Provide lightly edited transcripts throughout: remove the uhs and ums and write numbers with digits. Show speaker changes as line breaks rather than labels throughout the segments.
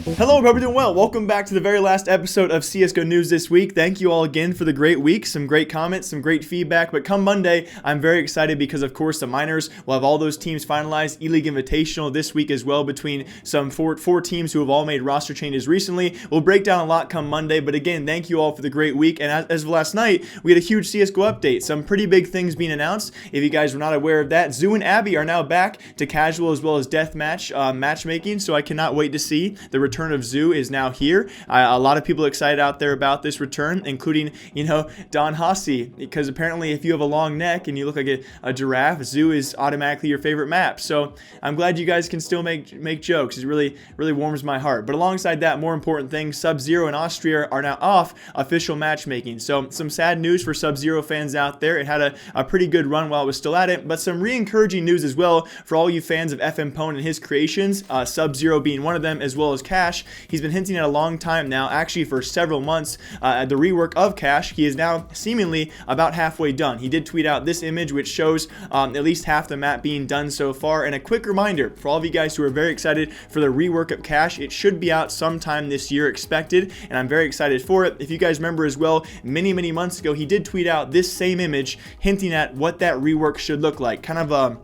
Hello, hope you're doing well. Welcome back to the very last episode of CSGO News this week. Thank you all again for the great week, some great comments, some great feedback. But come Monday, I'm very excited because, of course, the minors will have all those teams finalized. E-League Invitational this week as well between some four teams who have all made roster changes recently. We'll break down a lot come Monday. But again, thank you all for the great week. And as of last night, we had a huge CSGO update. Some pretty big things being announced. If you guys were not aware of that, Zoo and Abby are now back to casual as well as deathmatch matchmaking. So I cannot wait to see the return of Zoo is now here. A lot of people excited out there about this return, including, Don Hossie, because apparently if you have a long neck and you look like a giraffe, Zoo is automatically your favorite map. So I'm glad you guys can still make jokes. It really warms my heart. But alongside that, more important thing, Sub-Zero and Austria are now off official matchmaking. So some sad news for Sub-Zero fans out there. It had a pretty good run while it was still at it, but some re-encouraging news as well for all you fans of FMPONE and his creations, Sub-Zero being one of them, as well as Cash. He's been hinting at a long time now, actually for several months, the rework of Cash. He is now seemingly about halfway done. He did tweet out this image, which shows at least half the map being done so far. And a quick reminder for all of you guys who are very excited for the rework of Cash, it should be out sometime this year expected, and I'm very excited for it. If you guys remember as well, many months ago, he did tweet out this same image hinting at what that rework should look like. Kind of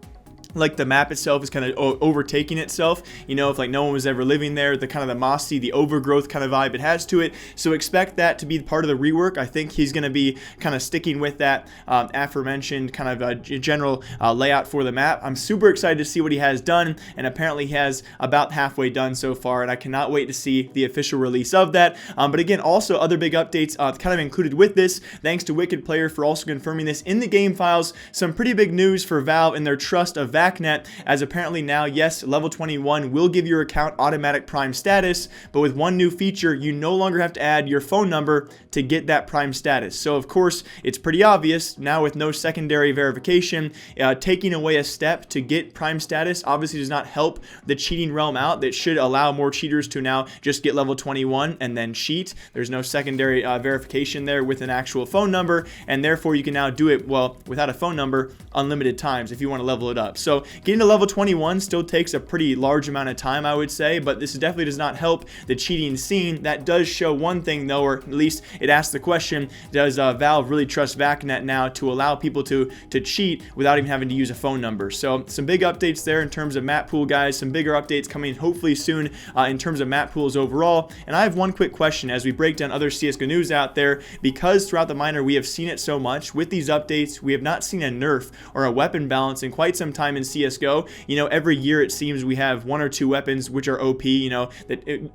like the map itself is kind of overtaking itself, if like no one was ever living there, the kind of the mossy, the overgrowth kind of vibe it has to it. So expect that to be part of the rework. I think he's going to be kind of sticking with that aforementioned kind of general layout for the map. I'm super excited to see what he has done, and apparently he has about halfway done so far, and I cannot wait to see the official release of that. But again, also other big updates kind of included with this, thanks to Wicked Player for also confirming this in the game files. Some pretty big news for Valve and their trust of VACnet, as apparently now, yes, level 21 will give your account automatic Prime status, but with one new feature, you no longer have to add your phone number to get that Prime status. So of course, it's pretty obvious now with no secondary verification, taking away a step to get Prime status obviously does not help the cheating realm out. That should allow more cheaters to now just get level 21 and then cheat. There's no secondary verification there with an actual phone number, and therefore you can now do it, well, without a phone number, unlimited times if you want to level it up. So getting to level 21 still takes a pretty large amount of time, I would say, but this definitely does not help the cheating scene. That does show one thing though, or at least it asks the question, does Valve really trust VACnet now to allow people to cheat without even having to use a phone number? So some big updates there in terms of map pool, guys. Some bigger updates coming hopefully soon in terms of map pools overall. And I have one quick question as we break down other CSGO news out there, because throughout the minor we have seen it so much. With these updates, we have not seen a nerf or a weapon balance in quite some time in CSGO. Every year it seems we have one or two weapons which are OP,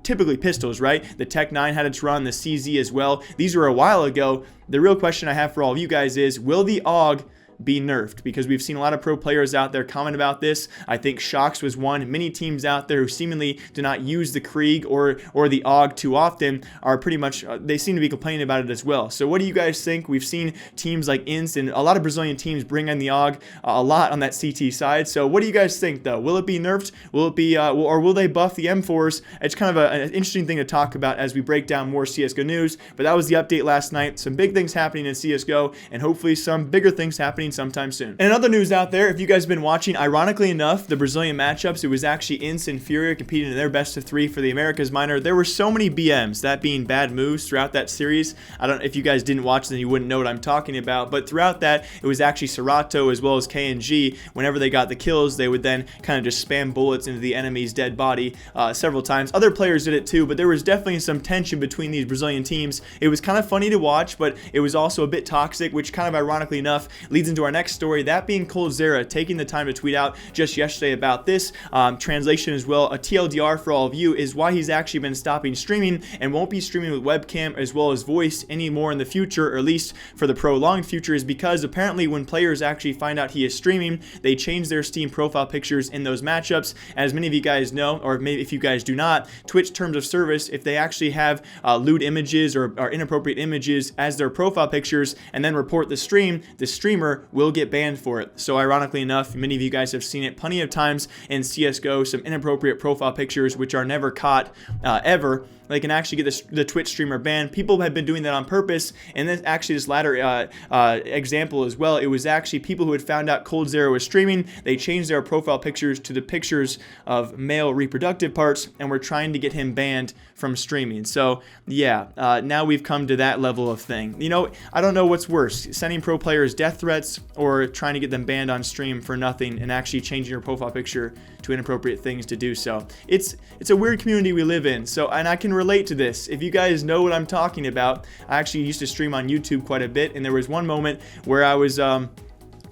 typically pistols, right? The Tech 9 had its run, the CZ as well. These were a while ago. The real question I have for all of you guys is, will the AUG be nerfed? Because we've seen a lot of pro players out there comment about this. I think Shox was one. Many teams out there who seemingly do not use the Krieg or the AUG too often are pretty much, they seem to be complaining about it as well. So what do you guys think? We've seen teams like INST and a lot of Brazilian teams bring in the AUG a lot on that CT side. So what do you guys think though? Will it be nerfed? Will it be, or will they buff the M4s? It's kind of an interesting thing to talk about as we break down more CSGO news. But that was the update last night. Some big things happening in CSGO, and hopefully some bigger things happening sometime soon. And other news out there, if you guys have been watching, ironically enough, the Brazilian matchups, it was actually INST and Furia competing in their best of 3 for the Americas minor. There were so many BMs, that being bad moves throughout that series. I don't know if you guys didn't watch, then you wouldn't know what I'm talking about, but throughout that, it was actually Serato as well as KNG. Whenever they got the kills, they would then kind of just spam bullets into the enemy's dead body several times. Other players did it too, but there was definitely some tension between these Brazilian teams. It was kind of funny to watch, but it was also a bit toxic, which kind of ironically enough leads into our next story, that being Coldzera taking the time to tweet out just yesterday about this. Translation as well, a TLDR for all of you, is why he's actually been stopping streaming and won't be streaming with webcam as well as voice anymore in the future, or at least for the prolonged future, is because apparently when players actually find out he is streaming, they change their Steam profile pictures in those matchups. As many of you guys know, or maybe if you guys do not, Twitch terms of service, if they actually have lewd images or inappropriate images as their profile pictures and then report the streamer will get banned for it. So ironically enough, many of you guys have seen it plenty of times in CSGO, some inappropriate profile pictures which are never caught ever. They can actually get the Twitch streamer banned. People have been doing that on purpose, and then actually this latter example as well, it was actually people who had found out Coldzera was streaming. They changed their profile pictures to the pictures of male reproductive parts, and were trying to get him banned from streaming. So yeah, now we've come to that level of thing. You know, I don't know what's worse, sending pro players death threats or trying to get them banned on stream for nothing and actually changing your profile picture to inappropriate things to do so. It's a weird community we live in. So, and I can relate to this. If you guys know what I'm talking about, I actually used to stream on YouTube quite a bit, and there was one moment where I was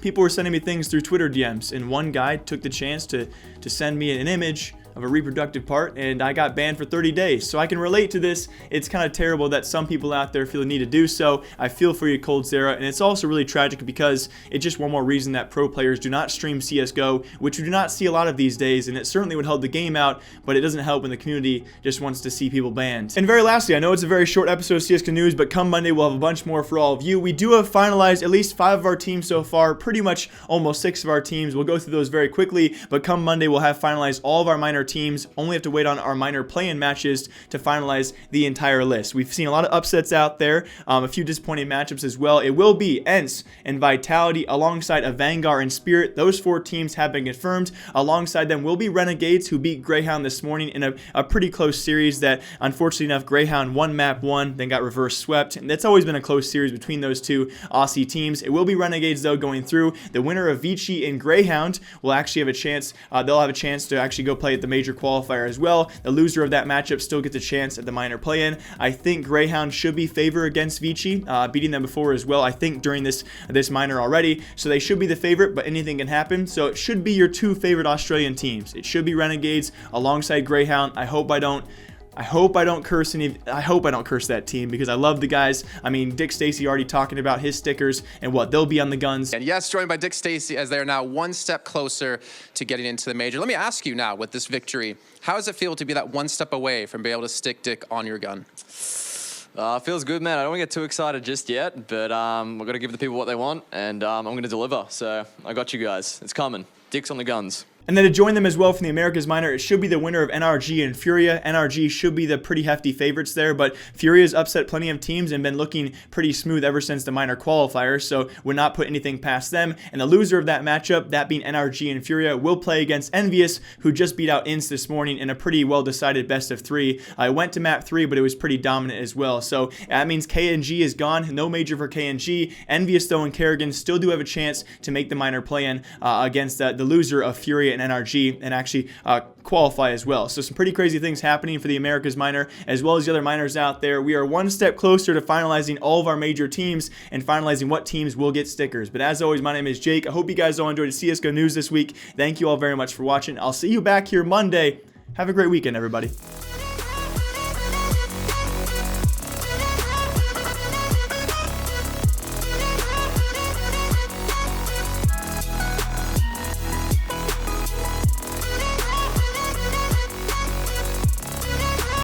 people were sending me things through Twitter DMs, and one guy took the chance to send me an image of a reproductive part, and I got banned for 30 days. So I can relate to this. It's kind of terrible that some people out there feel the need to do so. I feel for you, Coldzera, and it's also really tragic because it's just one more reason that pro players do not stream CSGO, which we do not see a lot of these days, and it certainly would help the game out, but it doesn't help when the community just wants to see people banned. And very lastly, I know it's a very short episode of CSGO News, but come Monday we'll have a bunch more for all of you. We do have finalized at least 5 of our teams so far, pretty much almost 6 of our teams. We'll go through those very quickly, but come Monday we'll have finalized all of our minor teams. Only have to wait on our minor play-in matches to finalize the entire list. We've seen a lot of upsets out there, a few disappointing matchups as well. It will be ENCE and Vitality alongside a Vanguard and Spirit. Those 4 teams have been confirmed. Alongside them will be Renegades, who beat Greyhound this morning in a pretty close series that, unfortunately enough, Greyhound won map 1, then got reverse swept. And that's always been a close series between those 2 Aussie teams. It will be Renegades, though, going through. The winner of Vici and Greyhound will actually have a chance. They'll have a chance to actually go play at the major qualifier as well. The loser of that matchup still gets a chance at the minor play-in. I think Greyhound should be favored against Vici, beating them before as well, I think, during this minor already. So they should be the favorite, but anything can happen. So it should be your 2 favorite Australian teams. It should be Renegades alongside Greyhound. I hope I don't curse that team, because I love the guys. I mean, Dick Stacy already talking about his stickers and what they'll be on the guns.
And yes, joined by Dick Stacy, as they are now 1 step closer to getting into the major. Let me ask you now, with this victory, how does it feel to be that 1 step away from being able to stick Dick on your gun?
Feels good, man. I don't want to get too excited just yet, but we've got to give the people what they want, and I'm going to deliver. So I got you guys. It's coming. Dick's on the guns.
And then to join them as well from the Americas minor, it should be the winner of NRG and Furia. NRG should be the pretty hefty favorites there, but Furia's upset plenty of teams and been looking pretty smooth ever since the minor qualifiers, so would not put anything past them. And the loser of that matchup, that being NRG and Furia, will play against Envious, who just beat out ENCE this morning in a pretty well-decided best of 3. I went to map 3, but it was pretty dominant as well. So that means KNG is gone. No major for KNG. Envious, though, and Kerrigan still do have a chance to make the minor play-in against the loser of Furia and NRG, and actually qualify as well. So some pretty crazy things happening for the Americas minor, as well as the other minors out there. We are 1 step closer to finalizing all of our major teams and finalizing what teams will get stickers. But as always, my name is Jake. I hope you guys all enjoyed the CSGO news this week. Thank you all very much for watching. I'll see you back here Monday. Have a great weekend, everybody.